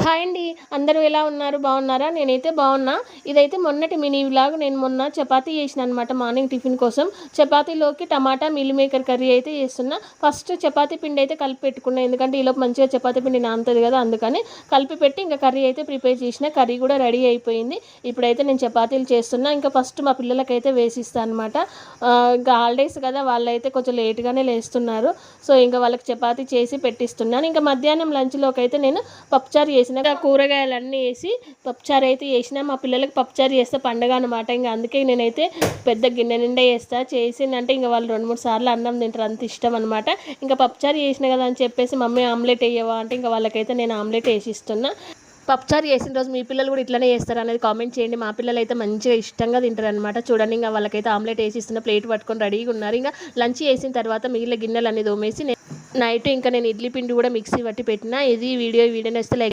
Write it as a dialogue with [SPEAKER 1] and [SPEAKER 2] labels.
[SPEAKER 1] Hi అండి. అందరూ ఎలా ఉన్నారు? బాగున్నారా? నేనైతే బాగున్నా. ఇదైతే మొన్నటి మినీ వ్లాగ్. నేను మొన్న చపాతీ చేసిన అనమాట మార్నింగ్ టిఫిన్ కోసం. చపాతీలోకి టమాటా మిల్ మేకర్ కర్రీ అయితే చేస్తున్నా. ఫస్ట్ చపాతీ పిండి అయితే కలిపి పెట్టుకున్నా, ఎందుకంటే ఈలోపు మంచిగా చపాతీ పిండి నానుతుంది కదా, అందుకని కలిపి పెట్టి ఇంకా కర్రీ అయితే ప్రిపేర్ చేసిన. కర్రీ కూడా రెడీ అయిపోయింది. ఇప్పుడైతే నేను చపాతీలు చేస్తున్నా. ఇంకా ఫస్ట్ మా పిల్లలకైతే వేసిస్తాను అనమాట. ఇంకా హాలిడేస్ కదా, వాళ్ళైతే కొంచెం లేట్గానే లేస్తున్నారు. సో ఇంకా వాళ్ళకి చపాతీ చేసి పెట్టిస్తున్నాను. ఇంకా మధ్యాహ్నం లంచ్లోకి అయితే నేను పప్పుచారు చేసిన. కూరగాయలన్నీ వేసి పప్పుచారు అయితే చేసిన. మా పిల్లలకి పప్పుచారు చేస్తే పండగ అనమాట. ఇంకా అందుకే నేనైతే పెద్ద గిన్నె నిండా చేసిందంటే ఇంకా వాళ్ళు 2-3 సార్లు అన్నం తింటారు, అంత ఇష్టం అనమాట. ఇంకా పప్పుచారు చేసిన కదా అని చెప్పేసి మమ్మీ ఆమ్లెట్ వేయవా అంటే ఇంకా వాళ్ళకైతే నేను ఆమ్లెట్ వేసిస్తున్నా. పప్పుచారు చేసిన రోజు మీ పిల్లలు కూడా ఇట్లనే చేస్తారు అనేది కామెంట్ చేయండి. మా పిల్లలు అయితే మంచిగా ఇష్టంగా తింటారు అనమాట. చూడండి, ఇంకా వాళ్ళకైతే ఆమ్లెట్ వేసిస్తున్న, ప్లేట్ పట్టుకొని రెడీగా ఉన్నారు. ఇంకా లంచ్ చేసిన తర్వాత మిగిలిన గిన్నెలు అన్ని తోమేసి నైట్ ఇంకా నేను ఇడ్లీ పిండి కూడా మిక్సీ పట్టి పెట్టిన. ఇది వీడియో నచ్చితే లైక్